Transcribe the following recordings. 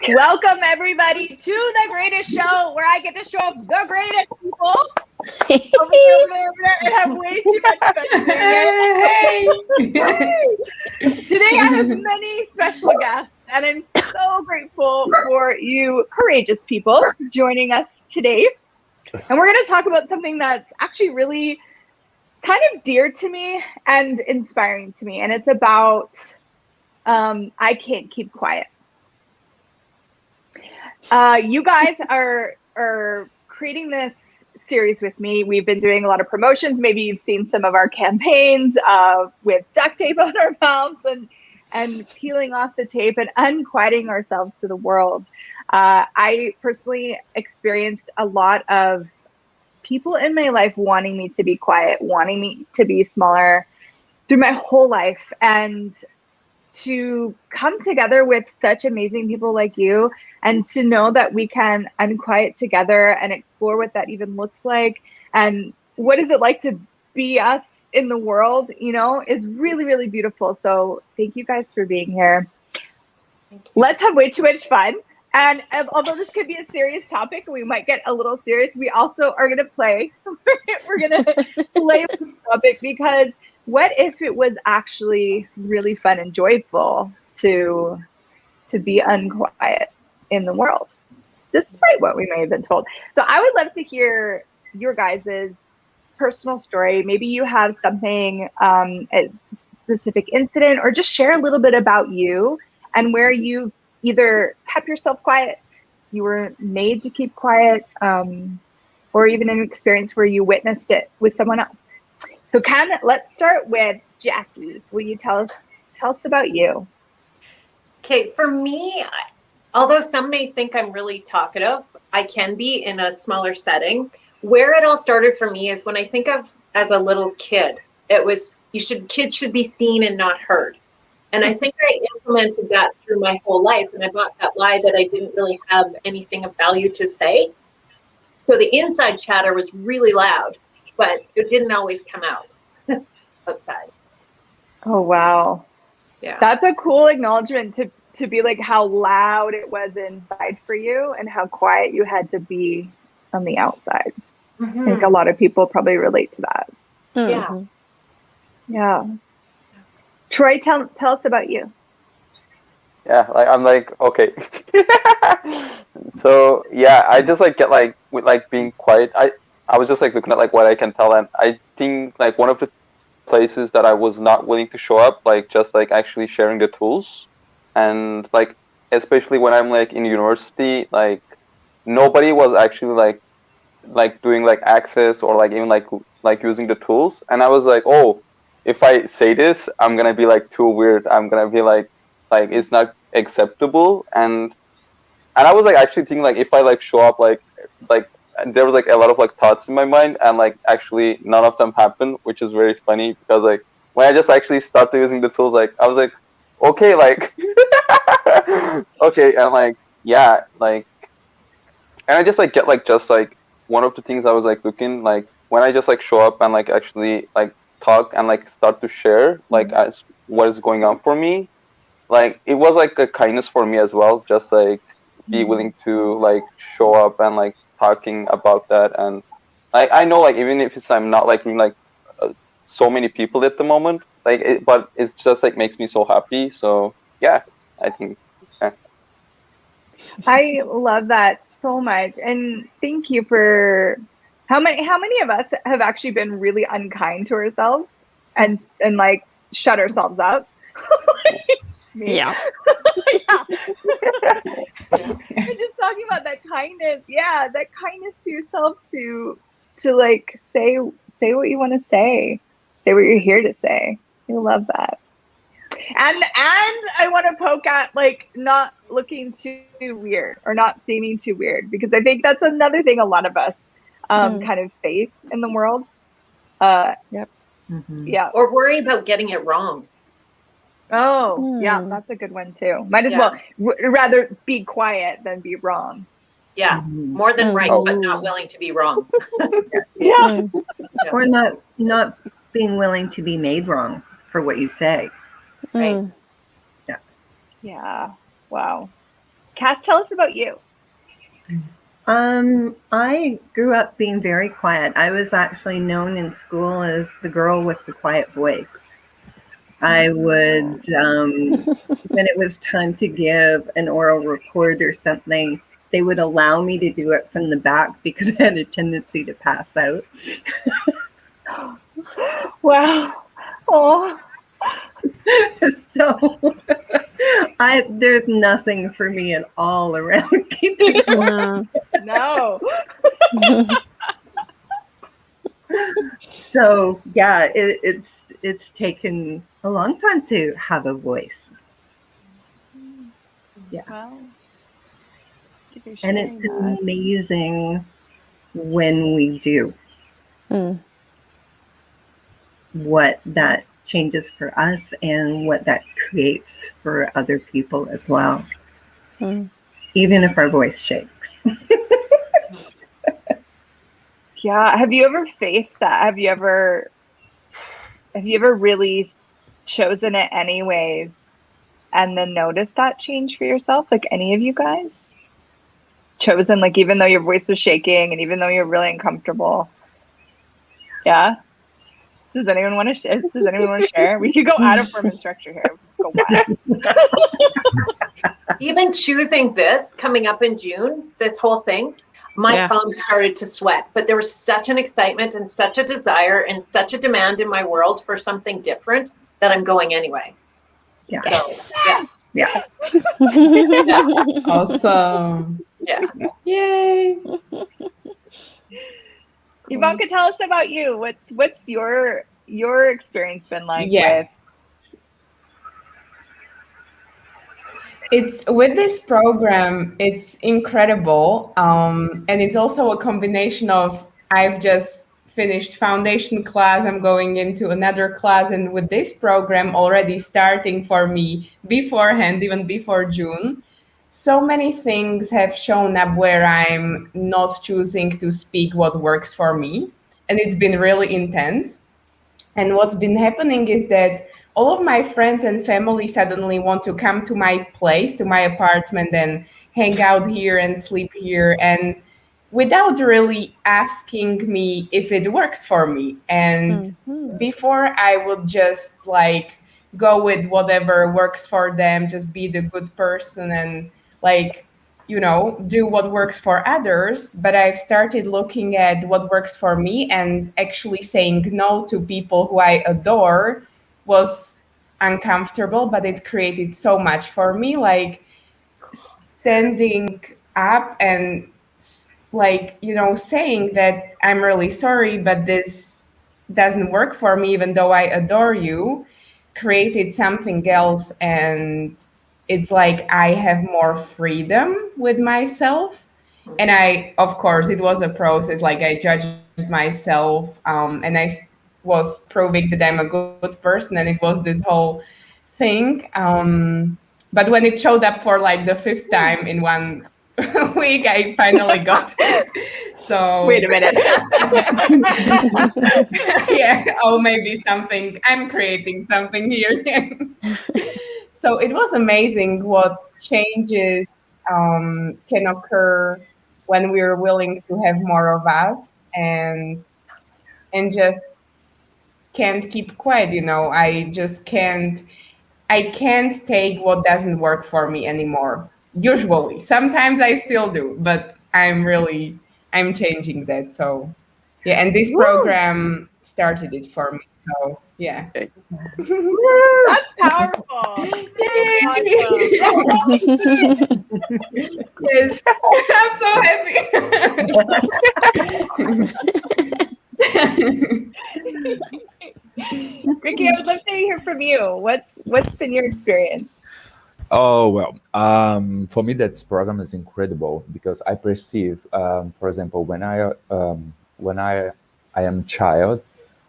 Welcome everybody to the greatest show where I get to show up the greatest people. Over there, and have way too much fun doing it. Today I have many special guests, and I'm so grateful for you courageous people joining us today. And we're going to talk about something that's actually really kind of dear to me and inspiring to me, and it's about I can't keep quiet. You guys are creating this series with me. We've been doing a lot of promotions. Maybe you've seen some of our campaigns with duct tape on our mouths and peeling off the tape and unquieting ourselves to the world. I personally experienced a lot of people in my life wanting me to be quiet, wanting me to be smaller through my whole life. And to come together with such amazing people like you and to know that we can unquiet together and explore what that even looks like and what is it like to be us in the world, you know, is really, really beautiful. So thank you guys for being here. Let's have way too much fun. And although this could be a serious topic, we might get a little serious. We also are going to play. We're going to play with the topic because what if it was actually really fun and joyful to be unquiet in the world, despite what we may have been told? So I would love to hear your guys' personal story. Maybe you have something, a specific incident, or just share a little bit about you and where you either kept yourself quiet, you were made to keep quiet, or even an experience where you witnessed it with someone else. So let's start with Jaquie. Will you tell us about you? Okay, for me, although some may think I'm really talkative, I can be in a smaller setting. Where it all started for me is when I think of as a little kid, it was kids should be seen and not heard. And I think I implemented that through my whole life, and I bought that lie that I didn't really have anything of value to say. So the inside chatter was really loud, but it didn't always come out outside. Oh, wow. Yeah. That's a cool acknowledgement to be like how loud it was inside for you and how quiet you had to be on the outside. Mm-hmm. I think a lot of people probably relate to that. Mm-hmm. Yeah. Troy, tell us about you. Yeah, I'm okay. So yeah, I just get with being quiet. I was just looking at what I can tell, and I think one of the places that I was not willing to show up, just actually sharing the tools, and especially when I'm in university, nobody was actually doing access or even using the tools, and I was oh, if I say this, I'm gonna be too weird. I'm gonna be it's not acceptable, and I was actually thinking if I show up there was a lot of thoughts in my mind, and actually none of them happened, which is very funny because when I just actually started using the tools, I was okay, okay, and yeah, and I just get just one of the things I was looking when I just show up and actually talk and start to share as what is going on for me, it was a kindness for me as well, just be willing to show up and talking about that. And I know even if I'm not so many people at the moment, but it's just makes me so happy. So yeah, I think I love that so much, and thank you for how many of us have actually been really unkind to ourselves and shut ourselves up. Yeah. Yeah. We're just talking about that kindness. Yeah, that kindness to yourself to say what you want to say what you're here to say. I love that. And I want to poke at not looking too weird or not seeming too weird, because I think that's another thing a lot of us kind of face in the world. Yep. Mm-hmm. Yeah. Or worry about getting it wrong. Oh, yeah, that's a good one too. Might as well rather be quiet than be wrong. Yeah, more than right, but not willing to be wrong. Yeah. Or not being willing to be made wrong for what you say. Right. Yeah. Wow. Cass, tell us about you. I grew up being very quiet. I was actually known in school as the girl with the quiet voice. I would, when it was time to give an oral report or something, they would allow me to do it from the back because I had a tendency to pass out. Wow. Oh. So there's nothing for me at all around keeping quiet. No. So yeah, it's taken a long time to have a voice. Yeah. Wow. And it's amazing when we do what that changes for us and what that creates for other people as well. Even if our voice shakes. Yeah. Have you ever faced that? Have you ever really chosen it anyways and then noticed that change for yourself? Like any of you guys? Chosen, like even though your voice was shaking and even though you're really uncomfortable. Yeah. Does anyone want to share? We could go out of form and structure here. Let's go wild. Even choosing this coming up in June, this whole thing, my palms started to sweat, but there was such an excitement and such a desire and such a demand in my world for something different that I'm going anyway. Yeah. So, Yeah. Awesome. Yeah. Yay. Ivanka, tell us about you. What's your experience been like with? It's with this program, it's incredible. And it's also a combination of I've just finished foundation class, I'm going into another class, and with this program already starting for me beforehand, even before June, so many things have shown up where I'm not choosing to speak what works for me. And it's been really intense. And what's been happening is that all of my friends and family suddenly want to come to my place, to my apartment, and hang out here and sleep here, and without really asking me if it works for me. And before I would just like go with whatever works for them, just be the good person and like, you know, do what works for others. But I've started looking at what works for me, and actually saying no to people who I adore was uncomfortable, but it created so much for me, like standing up and like, you know, saying that I'm really sorry, but this doesn't work for me, even though I adore you, created something else. And it's like I have more freedom with myself. And I, of course, it was a process. Like I judged myself, and I was proving that I'm a good person, and it was this whole thing. But when it showed up for like the fifth time in 1 week, I finally got it. So Wait a minute. yeah. Oh, maybe something. I'm creating something here. So it was amazing what changes can occur when we're willing to have more of us and just can't keep quiet. You know, I can't take what doesn't work for me anymore. Usually, sometimes I still do, but I'm changing that. So yeah, and this program started it for me. So yeah. Okay. That's powerful. Yay! Awesome. Yes, I'm so happy. Ricky, I would love to hear from you. What's been your experience? Oh, well, for me, that program is incredible because I perceive, for example, when I am child,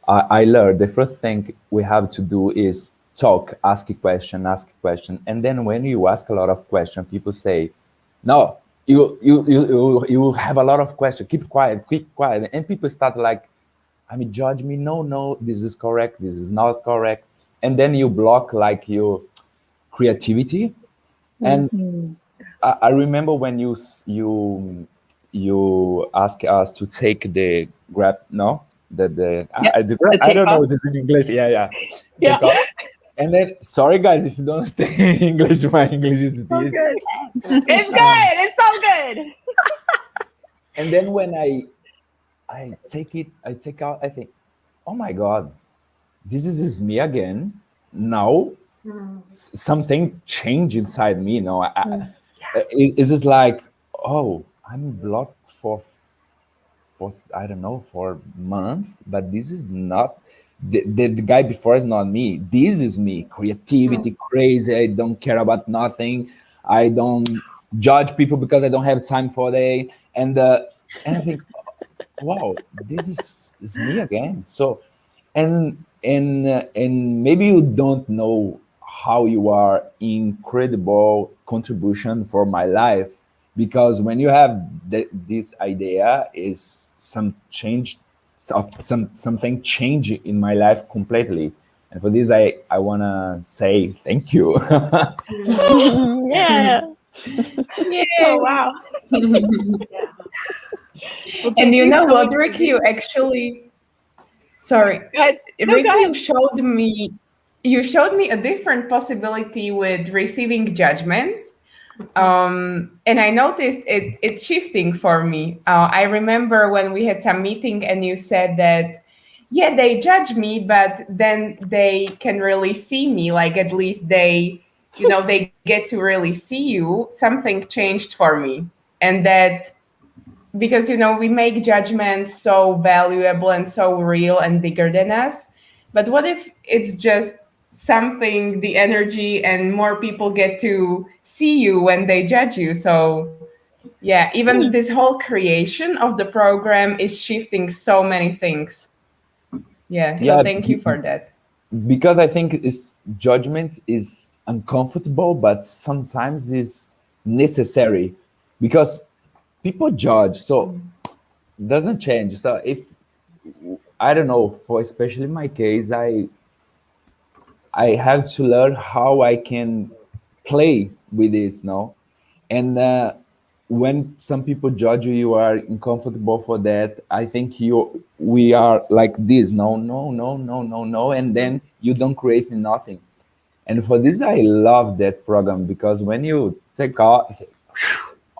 I learned the first thing we have to do is talk, ask a question, and then when you ask a lot of questions, people say, "No, you have a lot of questions. Keep quiet, and people start like, I mean, judge me. No, this is correct. This is not correct, and then you block like your creativity. And I remember when you asked us to take the grab, no, the I don't know this in English. Yeah. Take off. And then, sorry guys, if you don't understand English, my English is this. Good. It's good. It's so good. And then when I take out, I think, oh my God, this is me again. Now something changed inside me. It's just like, oh, I'm blocked for I don't know, for a month, but this is not the guy before is not me. This is me. Creativity, crazy. I don't care about nothing. I don't judge people because I don't have time for it. And I think, wow, this is me again. So, and maybe you don't know how you are incredible contribution for my life, because when you have this idea, is something change in my life completely. And for this, I wanna say thank you. Yeah. Oh, wow. Well, And you know so what, much for Ricky, being you actually, sorry, Go ahead. No, Ricky, go ahead. you showed me a different possibility with receiving judgments. And I noticed it's shifting for me. I remember when we had some meeting and you said that, yeah, they judge me, but then they can really see me. Like, at least they get to really see you. Something changed for me. And that, because, we make judgments so valuable and so real and bigger than us. But what if it's just something, the energy, and more people get to see you when they judge you? So yeah, even this whole creation of the program is shifting so many things. Yeah, so thank you for that. Because I think judgment is uncomfortable, but sometimes is necessary, because people judge, so it doesn't change. So if I don't know, for especially my case, I have to learn how I can play with this now. And when some people judge you, you are uncomfortable for that. I think we are like this, no, and then you don't create nothing. And for this, I love that program, because when you take off, it's like,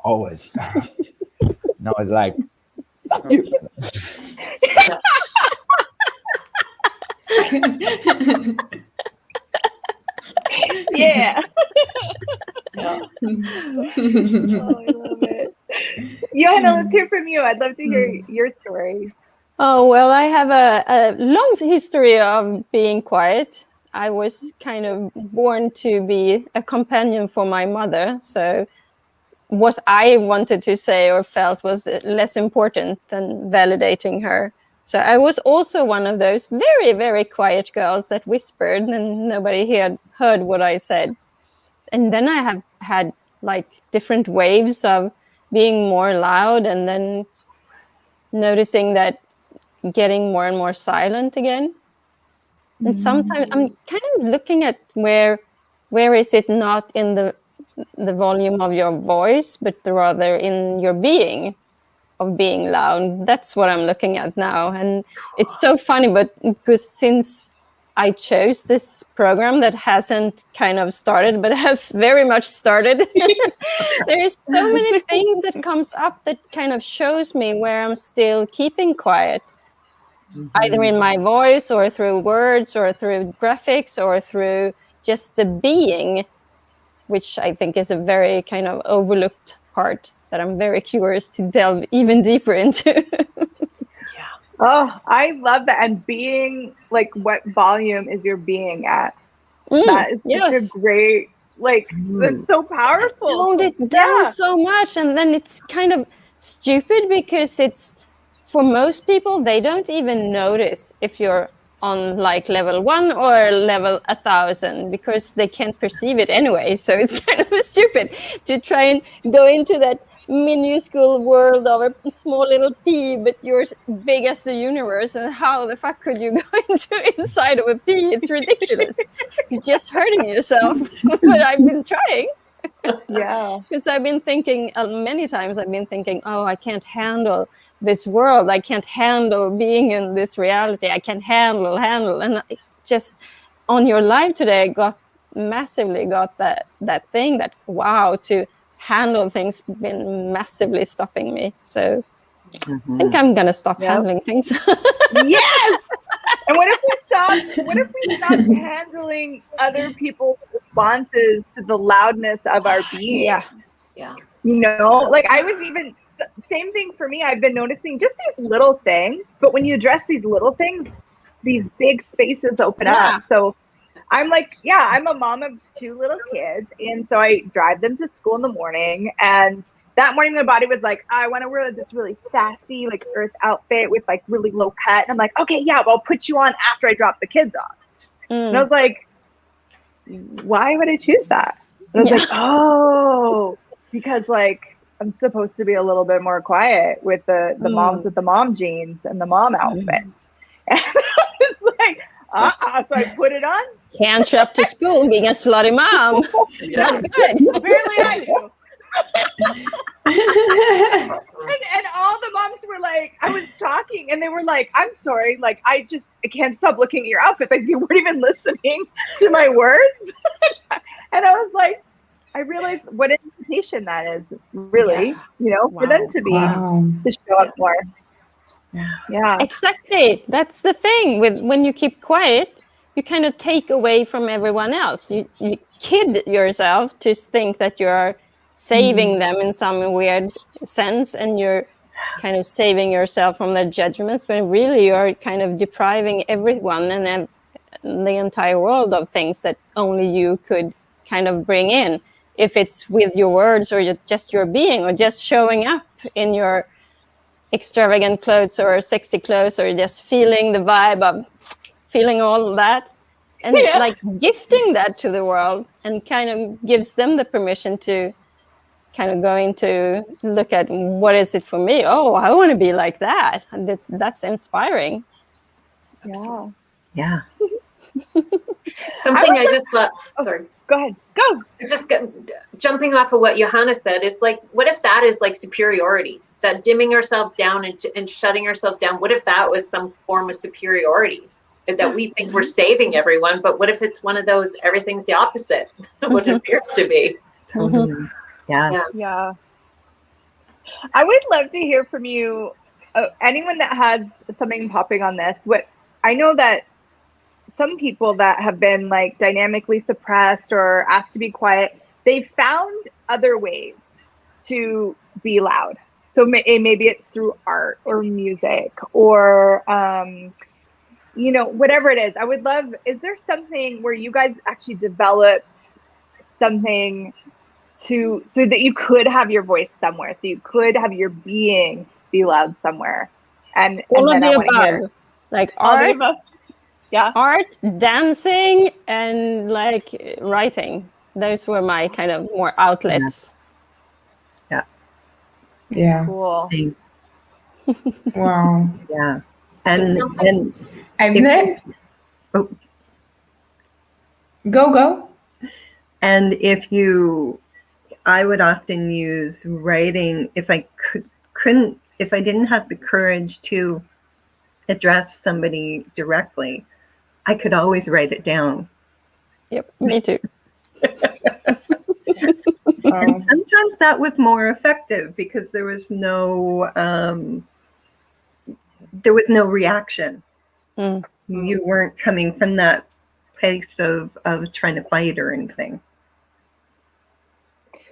always. Now it's like, fuck you. Yeah. Oh, I love it. Johanna, let's hear from you. I'd love to hear your story. Oh, well, I have a long history of being quiet. I was kind of born to be a companion for my mother. So what I wanted to say or felt was less important than validating her. So I was also one of those very, very quiet girls that whispered and nobody heard what I said. And then I have had like different waves of being more loud, and then noticing that getting more and more silent again. And sometimes I'm kind of looking at where is it not in the volume of your voice, but rather in your being of being loud. That's what I'm looking at now. And it's so funny, but because since I chose this program that hasn't kind of started, but has very much started, there is so many things that comes up that kind of shows me where I'm still keeping quiet. Either in my voice or through words or through graphics or through just the being, which I think is a very kind of overlooked part that I'm very curious to delve even deeper into. Oh, I love that. And being, like, what volume is your being at? That is such a great, like, that's so powerful. Toned it down so much, and then it's kind of stupid because it's, for most people, they don't even notice if you're on like level 1 or level 1,000 because they can't perceive it anyway. So it's kind of stupid to try and go into that minuscule world of a small little pea, but you're big as the universe. And how the fuck could you go inside of a pea? It's ridiculous. You're just hurting yourself. But I've been trying. Yeah. Because I've been thinking many times, oh, I can't handle this world. I can't handle being in this reality. I can't handle. And I just on your live today, got that thing that, wow, to handle things been massively stopping me. So I think I'm going to stop handling things. Yes. And what if we stop handling other people's responses to the loudness of our being? Yeah. You know, like I was even, same thing for me. I've been noticing just these little things, but when you address these little things, these big spaces open up. So I'm like, I'm a mom of 2 little kids. And so I drive them to school in the morning. And that morning my body was like, I want to wear this really sassy, like earth outfit with like really low cut. And I'm like, okay, well, I'll put you on after I drop the kids off. And I was like, why would I choose that? And I was like, oh, because like I'm supposed to be a little bit more quiet with the moms with the mom jeans and the mom outfit. And I was like, so I put it on. Can't show up to school being a slutty mom. Not good. Apparently I do. and all the moms were like, I was talking and they were like, I'm sorry, like I can't stop looking at your outfit. Like you weren't even listening to my words. And I was like, I realized what an invitation that is, really, you know, for them to be to show up more. Yeah. Exactly. That's the thing with when you keep quiet, you kind of take away from everyone else. You kid yourself to think that you are saving them in some weird sense, and you're kind of saving yourself from their judgments, but really you're kind of depriving everyone and the entire world of things that only you could kind of bring in, if it's with your words or just your being or just showing up in your extravagant clothes or sexy clothes or just feeling the vibe of feeling all that and like gifting that to the world, and kind of gives them the permission to kind of going to look at what is it for me. Oh, I want to be like that. And that's inspiring. Yeah. Something I just thought, sorry. Go ahead. Go. Just jumping off of what Johanna said, is like, what if that is like superiority? That dimming ourselves down and shutting ourselves down, what if that was some form of superiority? That we think we're saving everyone, but what if it's one of those, everything's the opposite of what it appears to be? Totally. Yeah. I would love to hear from you, anyone that has something popping on this. What I know that some people that have been like dynamically suppressed or asked to be quiet, they found other ways to be loud. So maybe it's through art or music or, you know, whatever it is. I would love, is there something where you guys actually developed something so that you could have your voice somewhere, so you could have your being be loud somewhere? And all of then the above, like art, art, dancing, and like writing. Those were my kind of more outlets. Yeah. Cool. Wow. Yeah. And I've never. Oh. Go. And I would often use writing if I if I didn't have the courage to address somebody directly, I could always write it down. Yep, me too. And sometimes that was more effective because there was no reaction. You weren't coming from that place of trying to fight or anything.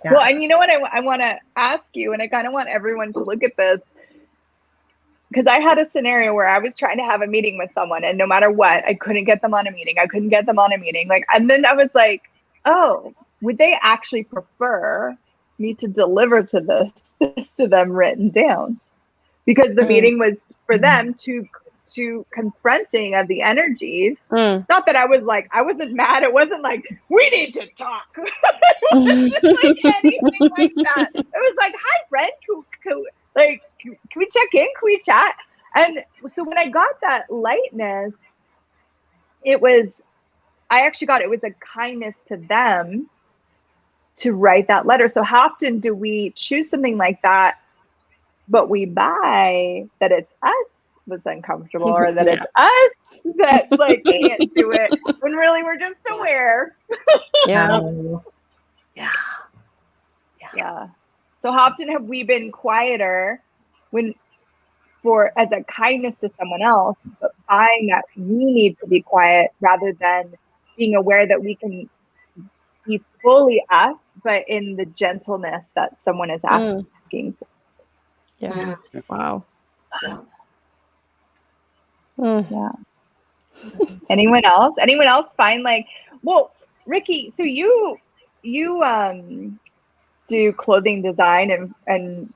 Well, and you know what I want to ask you, and I kind of want everyone to look at this, because I had a scenario where I was trying to have a meeting with someone, and no matter what, I couldn't get them on a meeting. Like, and then I was like, oh, would they actually prefer me to deliver to them written down? Because the meeting was for them to confronting of the energies. Not that I wasn't mad. It wasn't like, we need to talk. It wasn't like anything like that. It was like, hi, friend. Can we check in? Can we chat? And so when I got that lightness, it was a kindness to them to write that letter. So how often do we choose something like that, but we buy that it's us that's uncomfortable, or that it's us that like can't do it, when really we're just aware. Yeah. Yeah. So how often have we been quieter as a kindness to someone else, but buying that we need to be quiet rather than being aware that we can be fully us, but in the gentleness that someone is asking for. Yeah. Wow. Yeah. Anyone else? Anyone else find like, well, Ricky, so you do clothing design and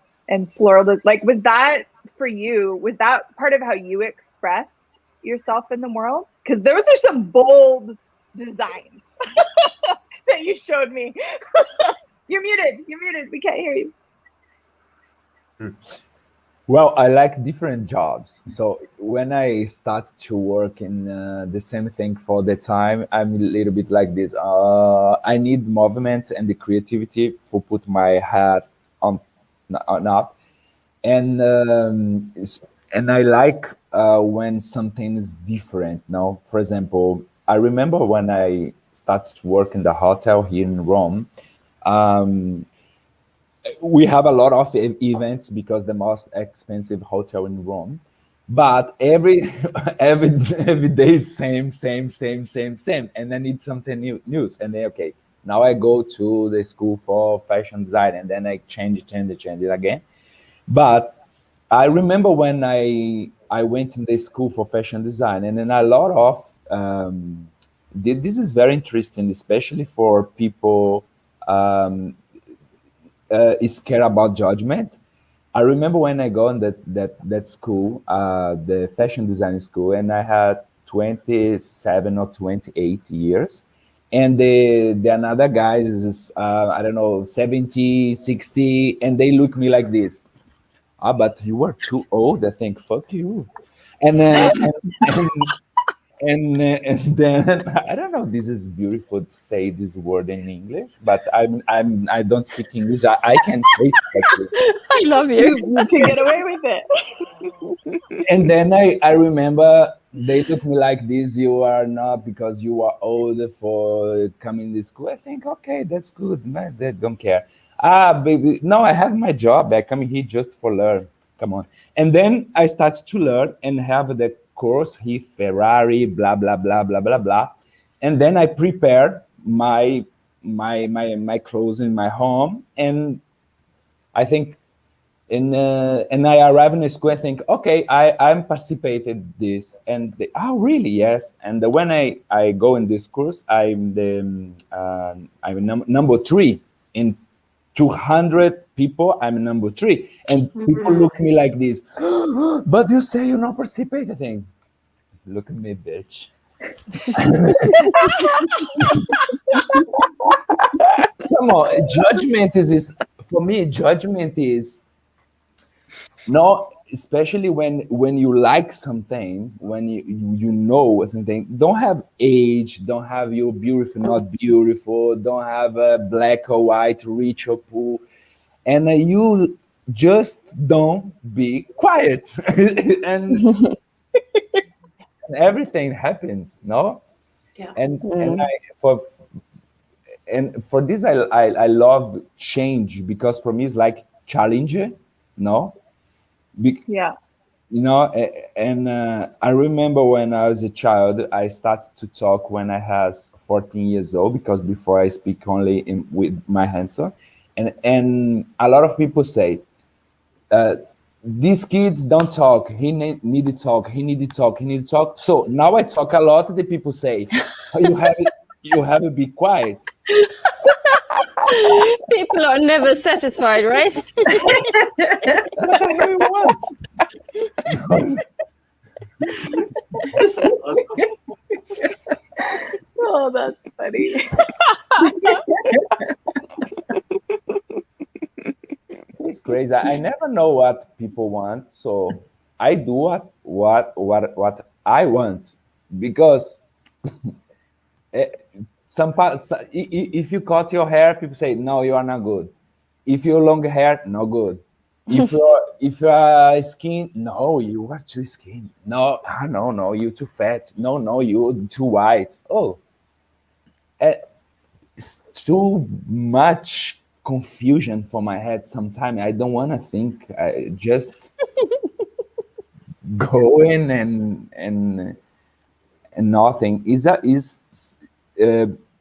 floral, like, was that for you? Was that part of how you expressed yourself in the world? Because those are some bold designs that you showed me. You're muted. We can't hear you. Well, I like different jobs. So when I start to work in the same thing for the time, I'm a little bit like this. I need movement and the creativity for put my head on up, and I like when something is different. Now, for example, I remember when I started to work in the hotel here in Rome. We have a lot of events because the most expensive hotel in Rome, but every day is same, and I need something new. And then, okay, now I go to the school for fashion design, and then I change it again. But I remember when I went in the school for fashion design, and then a lot of this is very interesting, especially for people is scared about judgment. I remember when I go in that school, the fashion design school, and I had 27 or 28 years. And the another guys is, I don't know, 70, 60, and they look me like this. But you are too old. I think, fuck you. And and then I don't know. This is beautiful to say this word in English, but I don't speak English. I can say it. I love you. You can get away with it. And then I remember they look me like this. You are not because you are old for coming to school. I think okay, that's good, man. They don't care. Baby, no, I have my job. I come here just for learn. Come on. And then I start to learn and have the course he Ferrari, blah blah blah blah blah blah, and then I prepare my clothes in my home, and I think and I arrive in the school. I think okay, I'm participated this, and oh really yes, and when I go in this course, I'm number 3 in 200 people. I'm number 3, and people look at me like this. But you say you're not participating. Look at me, bitch. Come on, judgment is for me. Judgment is no, especially when you like something, when you know something. Don't have age. Don't have you beautiful, not beautiful. Don't have black or white, rich or poor, and you just don't be quiet, and everything happens. No, Yeah. and for this I love change because for me it's like challenge. No. Yeah. You know, and I remember when I was a child, I started to talk when I was 14 years old because before I speak only with my hands on, and a lot of people say, these kids don't talk. He need to talk. He need to talk. He need to talk. So now I talk a lot. The people say, you have to be quiet. People are never satisfied, right? Whatever you want. Oh, that's funny. It's crazy. I never know what people want, so I do what I want because If you cut your hair, people say no, you are not good. If you're long hair, no good. If you're skin, no, you are too skinny. No, no, you're too fat. No, you're too white. Oh, it's too much confusion for my head sometimes. I don't want to think. I just go in and nothing.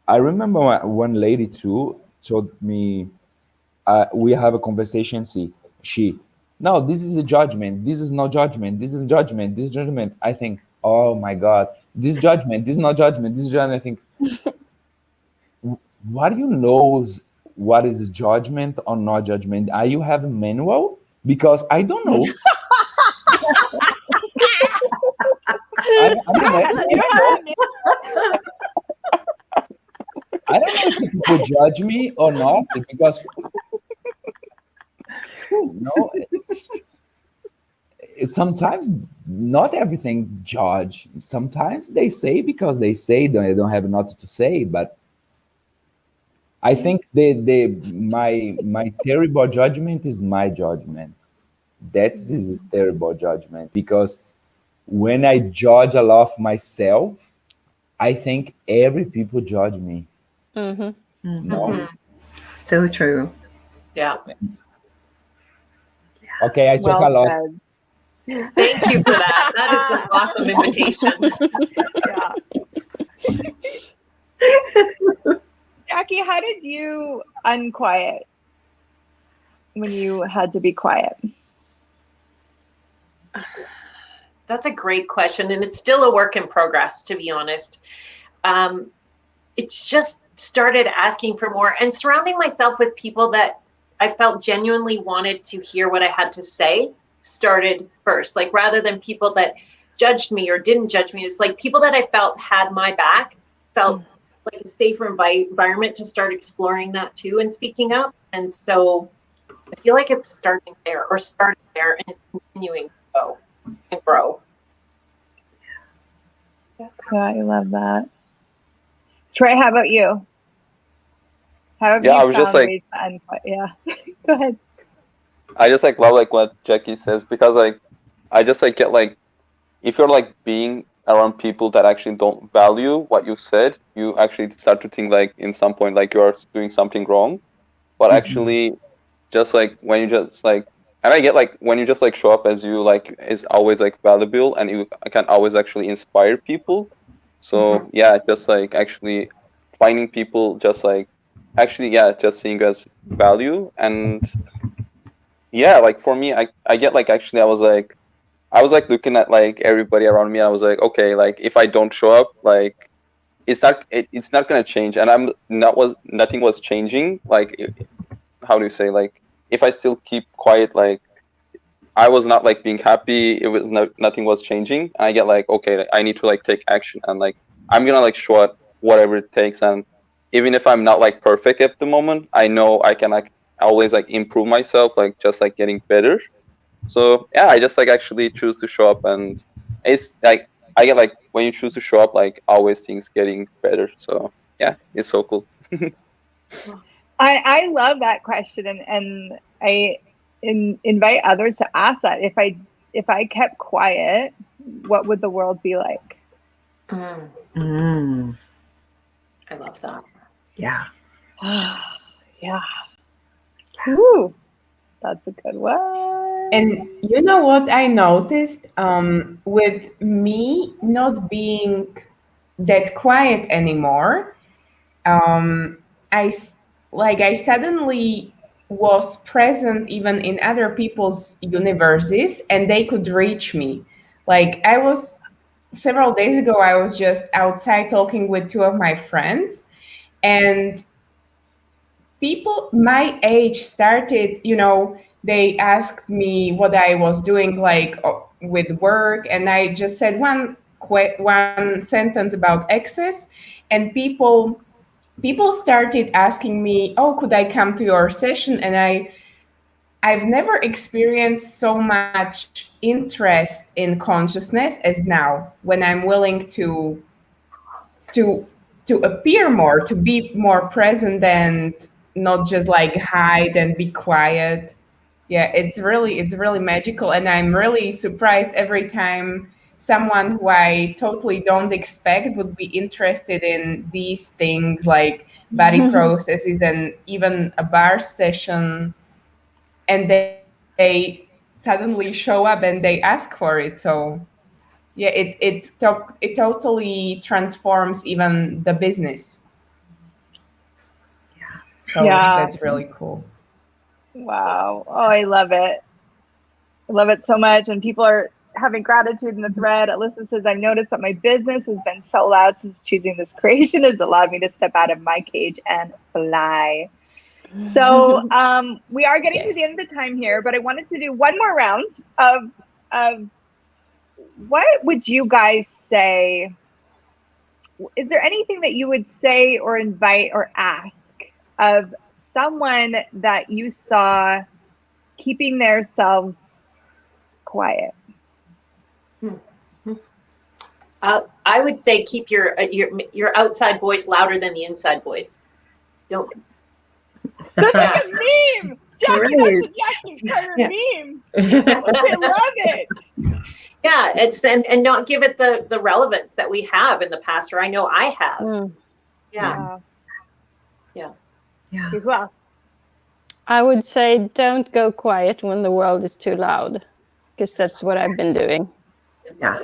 I remember one lady too told me, we have a conversation. No, this is a judgment. This is not judgment. This is a judgment. This is judgment. I think, oh my God, this judgment. This is not judgment. This is judgment. I think, what do you know what is judgment or not judgment? Are you have a manual? Because I don't know. I don't know if people judge me or not, because no, sometimes not everything judge. Sometimes they say because they say they don't have nothing to say. But I think my terrible judgment is my judgment. That is terrible judgment, because when I judge a lot of myself, I think every people judge me. Mm-hmm. No? So true. Yeah. Okay, I talk a lot. Said. Thank you for that. That is an awesome invitation. Yeah. Jaquie, how did you unquiet when you had to be quiet? That's a great question, and it's still a work in progress, to be honest. It's just started asking for more and surrounding myself with people that I felt genuinely wanted to hear what I had to say started first. Like, rather than people that judged me or didn't judge me, it's like people that I felt had my back, felt like a safer environment to start exploring that too and speaking up. And so I feel like it's starting there and it's continuing to go and grow. Yeah, I love that. Trey, how about you? How have you I was found just like, ways to unquiet? Yeah, go ahead. I just like love like what Jaquie says, because like I just like get like, if you're like being around people that actually don't value what you said, you actually start to think like in some point like you're doing something wrong. But actually, just like when you just like, and I get like when you just like show up as you, like is always like valuable, and you can always actually inspire people. So yeah, just like actually finding people just like actually just seeing as value. And yeah, like for me, I get like actually I was like looking at like everybody around me. I was like, okay, like if I don't show up, like it's not gonna change, and nothing was changing. Like, how do you say, like if I still keep quiet, like I was not like being happy. It was nothing was changing. And I get like, okay, I need to like take action, and like I'm gonna like show up whatever it takes. And even if I'm not like perfect at the moment, I know I can like always like improve myself, like just like getting better. So yeah, I just like actually choose to show up, and it's like I get like when you choose to show up, like always things getting better. So yeah, it's so cool. I love that question, and I invite others to ask that. If I kept quiet, what would the world be like? I love that. Yeah. Yeah. Ooh, that's a good one. And you know what I noticed, with me not being that quiet anymore, I suddenly was present even in other people's universes, and they could reach me. Like, several days ago, I was just outside talking with two of my friends, and people my age started, they asked me what I was doing, like with work, and I just said one sentence about exes, and people started asking me, "Oh, could I come to your session?" And I've never experienced so much interest in consciousness as now, when I'm willing to to appear more, to be more present and not just like hide and be quiet. Yeah, it's really magical, and I'm really surprised every time someone who I totally don't expect would be interested in these things like body processes and even a bar session, and they suddenly show up and they ask for it. So yeah, it totally transforms even the business. So that's really cool. Wow. Oh, I love it. I love it so much. And people are having gratitude in the thread. Alyssa says, I noticed that my business has been so loud since choosing this creation has allowed me to step out of my cage and fly. So we are getting to the end of the time here, but I wanted to do one more round of what would you guys say? Is there anything that you would say or invite or ask of someone that you saw keeping themselves quiet? I would say keep your outside voice louder than the inside voice. Don't. That's like a meme. Jaquie, that's a Jaquie Carter meme. I love it. Yeah, it's and not give it the relevance that we have in the past, or I know I have. Yeah. Well, I would say don't go quiet when the world is too loud, because that's what I've been doing. Yeah.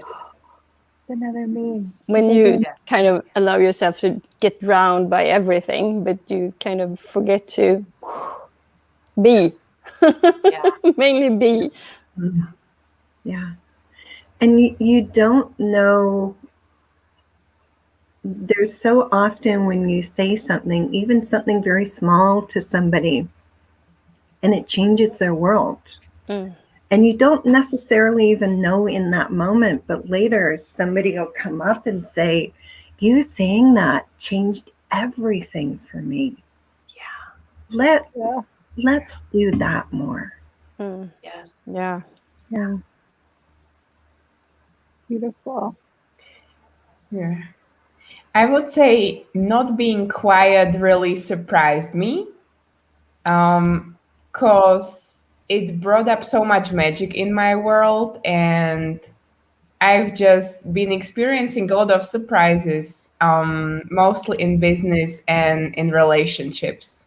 Another meme. When you kind of allow yourself to get drowned by everything, but you kind of forget to be. Mainly be. Yeah. And you don't know, there's so often when you say something, even something very small to somebody, and it changes their world. And you don't necessarily even know in that moment, but later somebody will come up and say, you saying that changed everything for me. Let's do that more. Yes. Yeah. Beautiful. Yeah. I would say not being quiet really surprised me, because it brought up so much magic in my world, and I've just been experiencing a lot of surprises, mostly in business and in relationships.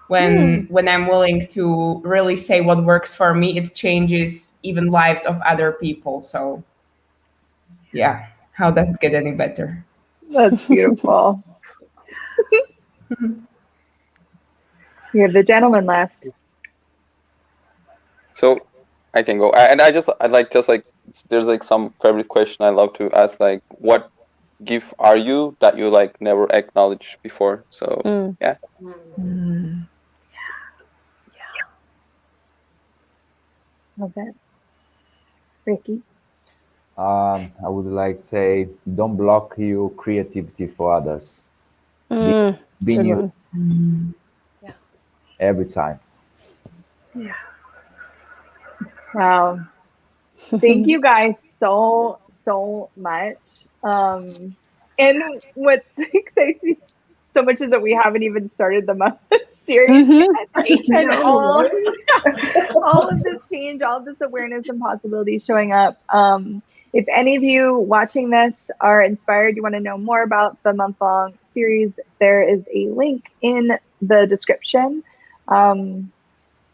When I'm willing to really say what works for me, it changes even lives of other people. So yeah, how does it get any better? That's beautiful. We have the gentleman left. So I can go, and I like there's like some favorite question I love to ask, like what gift are you that you like never acknowledged before? So yeah. Love that. Ricky? I would like to say, don't block your creativity for others. Be you every time. Wow. Thank you guys so much. And what excites me so much is that we haven't even started the month series yet. And all of this change, all of this awareness and possibility showing up. If any of you watching this are inspired, you want to know more about the month-long series, there is a link in the description. And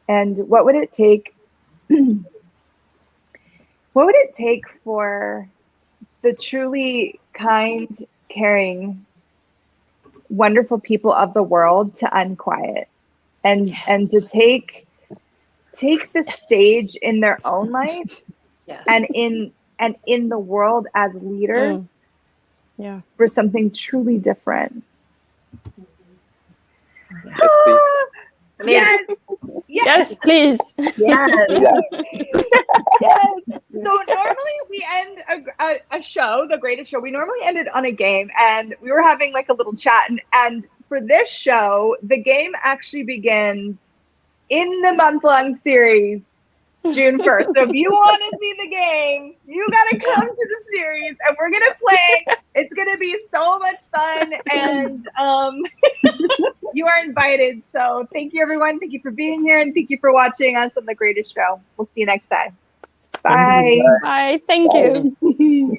what would it take? What would it take for the truly kind, caring, wonderful people of the world to unquiet and to take the stage in their own life and in the world as leaders for something truly different? Yes, please. Yes, please. Yes. So normally we end a show, the greatest show, we normally end it on a game, and we were having like a little chat, and for this show, the game actually begins in the month-long series, June 1st. So if you want to see the game, you got to come to the series, and we're going to play It's going to be so much fun, and you are invited. So thank you, everyone. Thank you for being here, and thank you for watching us on The Greatest Show. We'll see you next time. Bye. Bye. Thank you.